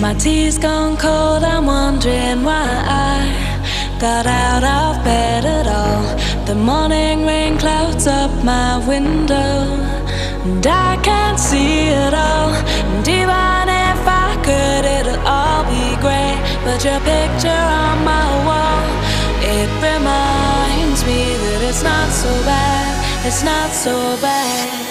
My tea's gone cold, I'm wondering why I got out of bed at all. The morning rain clouds up my window, and I can't see it all. And even if I could, it'll all be grey. But your picture on my wall, it reminds me that it's not so bad, it's not so bad.